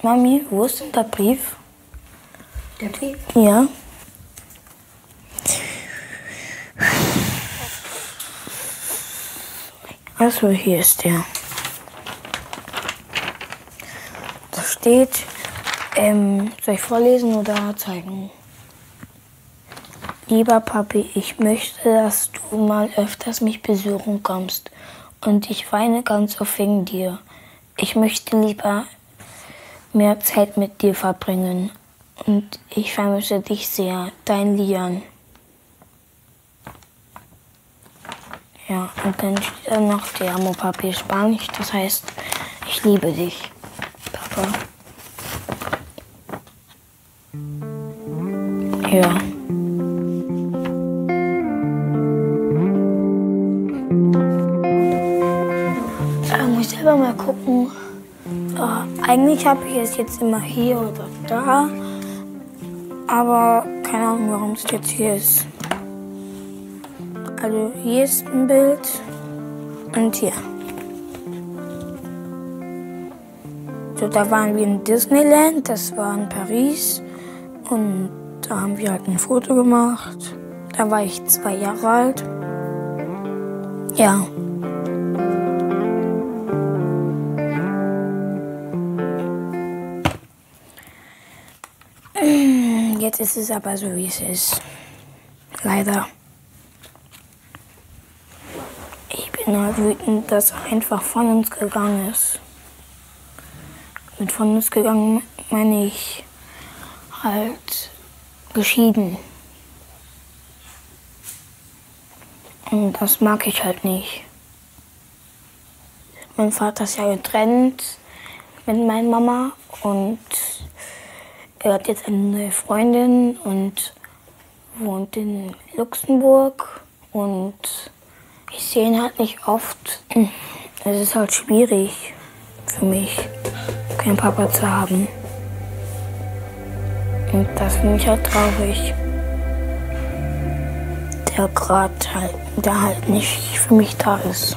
Mami, wo ist denn der Brief? Der Brief? Ja. Also hier ist der. Da steht, soll ich vorlesen oder zeigen? Lieber Papi, ich möchte, dass du mal öfters mich besuchen kommst. Und ich weine ganz oft wegen dir. Ich möchte lieber mehr Zeit mit dir verbringen. Und ich vermisse dich sehr. Dein Lian. Ja, und dann steht da noch Te amo, Papi, Spanisch. Das heißt, ich liebe dich, Papa. Ja. Da muss ich selber mal gucken. Eigentlich habe ich es jetzt immer hier oder da. Aber keine Ahnung, warum es jetzt hier ist. Also hier ist ein Bild und hier. So, da waren wir in Disneyland, das war in Paris. Und da haben wir halt ein Foto gemacht. Da war ich 2 Jahre alt. Ja. Jetzt ist es aber so, wie es ist. Leider. Ich bin halt wütend, dass er einfach von uns gegangen ist. Mit von uns gegangen meine ich halt geschieden. Und das mag ich halt nicht. Mein Vater ist ja getrennt mit meiner Mama und er hat jetzt eine neue Freundin und wohnt in Luxemburg und ich sehe ihn halt nicht oft. Es ist halt schwierig für mich, keinen Papa zu haben. Und das finde ich halt traurig. Der halt nicht für mich da ist.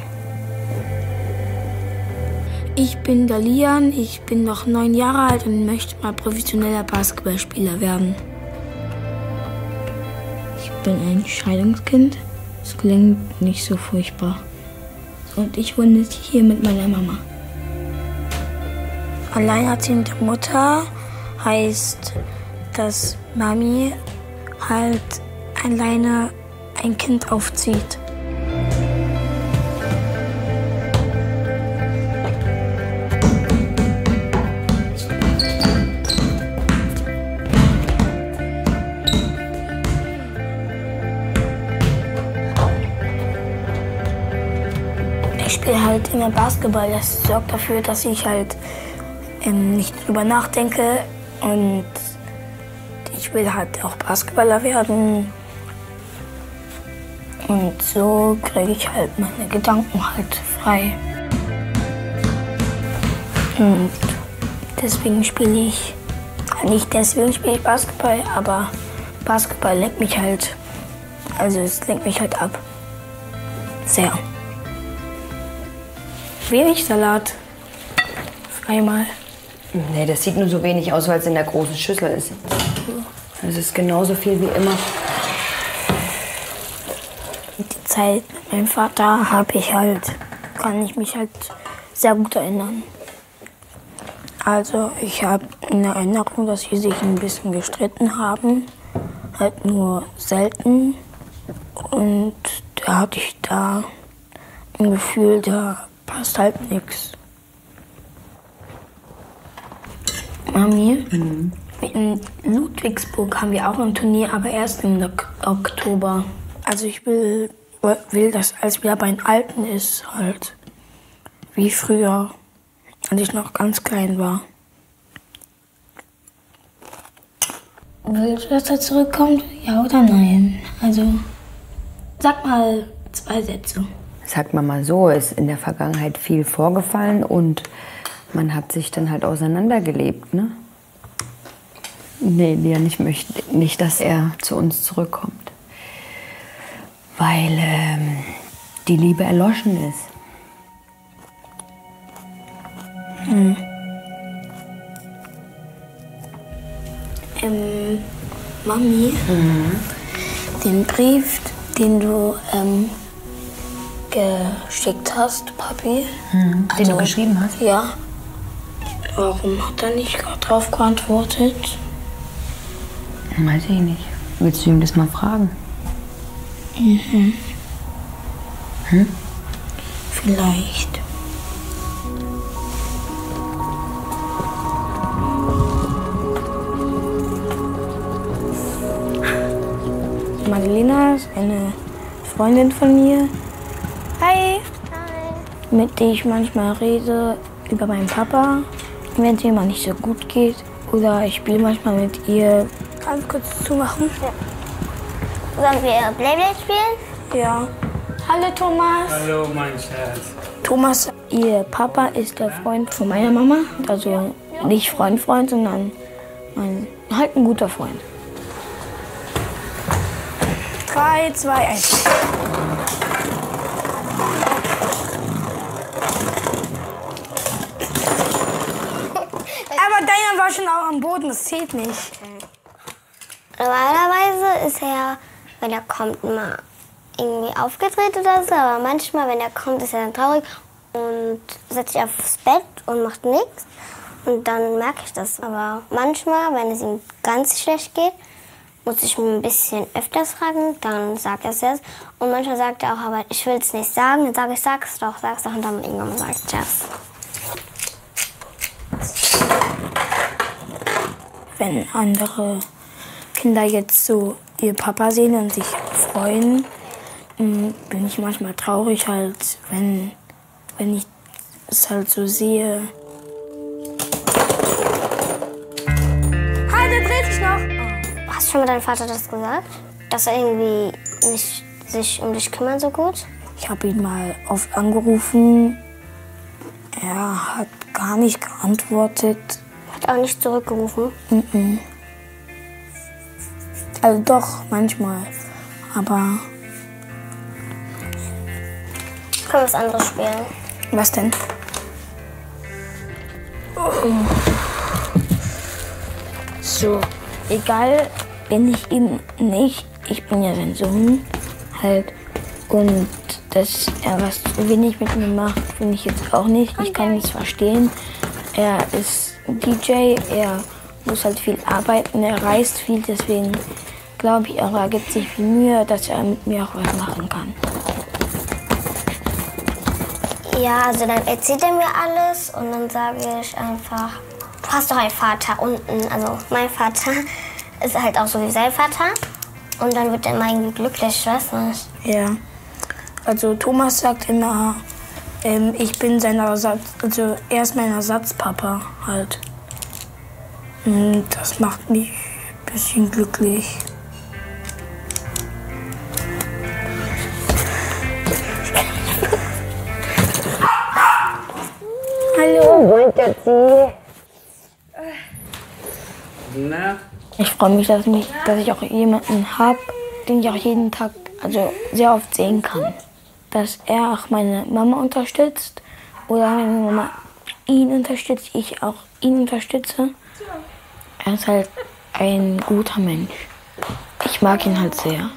Ich bin der Lian, ich bin noch 9 Jahre alt und möchte mal professioneller Basketballspieler werden. Ich bin ein Scheidungskind. Das klingt nicht so furchtbar. Und ich wohne hier mit meiner Mama. Alleinerziehende Mutter heißt, dass Mami halt alleine ein Kind aufzieht. Ich spiele halt immer Basketball. Das sorgt dafür, dass ich halt nicht drüber nachdenke und ich will halt auch Basketballer werden. Und so kriege ich halt meine Gedanken halt frei. Und deswegen spiele ich, nicht deswegen spiele ich Basketball, aber Basketball lenkt mich halt, also es lenkt mich halt ab. Sehr. Wenig Salat. Einmal. Nee, das sieht nur so wenig aus, weil es in der großen Schüssel ist. Es ist genauso viel wie immer. Die Zeit mit meinem Vater kann ich mich halt sehr gut erinnern. Also ich habe eine Erinnerung, dass sie sich ein bisschen gestritten haben, halt nur selten. Und da hatte ich da ein Gefühl, da passt halt nichts. Mami, in Ludwigsburg haben wir auch ein Turnier, aber erst im Oktober. Also ich will, dass alles wieder bei den Alten ist, halt. Wie früher, als ich noch ganz klein war. Willst du, dass er zurückkommt? Ja oder nein? Also, sag mal 2 Sätze. Sagt man mal so, ist in der Vergangenheit viel vorgefallen und man hat sich dann halt auseinandergelebt, ne? Nee, Lian, ich möchte nicht, dass er zu uns zurückkommt. Weil die Liebe erloschen ist. Mami, den Brief, den du geschickt hast, Papi. Den du geschrieben hast? Ja. Warum hat er nicht darauf geantwortet? Weiß ich nicht. Willst du ihm das mal fragen? Vielleicht. Madalena ist eine Freundin von mir. Hi. Mit der ich manchmal rede über meinen Papa, wenn es mir mal nicht so gut geht. Oder ich spiele manchmal mit ihr. Ganz kurz zumachen. Sollen wir Beyblade spielen? Ja. Hallo Thomas. Hallo, mein Schatz. Thomas, ihr Papa ist der Freund von meiner Mama. Also nicht Freund, sondern halt ein guter Freund. 3, 2, 1. Aber deiner war schon auch am Boden, das zählt nicht. Normalerweise ist er, wenn er kommt, immer irgendwie aufgedreht oder so. Aber manchmal, wenn er kommt, ist er dann traurig und setzt sich aufs Bett und macht nichts. Und dann merke ich das. Aber manchmal, wenn es ihm ganz schlecht geht, muss ich ihn ein bisschen öfters fragen, dann sagt er es jetzt. Und manchmal sagt er auch, aber ich will es nicht sagen. Dann sage ich, sag's doch. Und dann irgendwann sagt er es. Wenn andere Kinder jetzt so ihr Papa sehen und sich freuen, bin ich manchmal traurig halt, wenn ich es halt so sehe. Halt, der dreht sich noch! Hast du schon mit deinem Vater das gesagt? Dass er irgendwie nicht sich um dich kümmert so gut? Ich habe ihn mal oft angerufen. Er hat gar nicht geantwortet. Hat auch nicht zurückgerufen? Also doch, manchmal. Aber Können wir was anderes spielen? was denn? So, egal, bin ich ihm nicht. Ich bin ja sein Sohn halt. Und dass er was zu wenig mit mir macht, finde ich jetzt auch nicht. Ich kann es verstehen. Er ist DJ, er muss halt viel arbeiten, er reist viel, deswegen glaube ich, er gibt sich viel Mühe, dass er mit mir auch was machen kann. Ja, also dann erzählt er mir alles und dann sage ich einfach, du hast doch einen Vater unten. Also mein Vater ist halt auch so wie sein Vater. Und dann wird er immer irgendwie glücklich, ich weiß nicht. Ja, also Thomas sagt immer, ich bin sein Ersatz, also er ist mein Ersatzpapa halt. Und das macht mich ein bisschen glücklich. Hallo. Na? Ich freue mich, dass ich auch jemanden habe, den ich auch jeden Tag, also sehr oft sehen kann. Dass er auch meine Mama unterstützt oder meine Mama ihn unterstützt, ich auch ihn unterstütze. Er ist halt ein guter Mensch. Ich mag ihn halt sehr.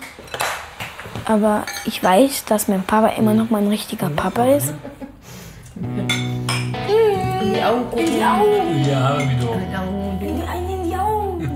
Aber ich weiß, dass mein Papa immer noch mein richtiger Papa ist. Ja, wie du. In die Augen.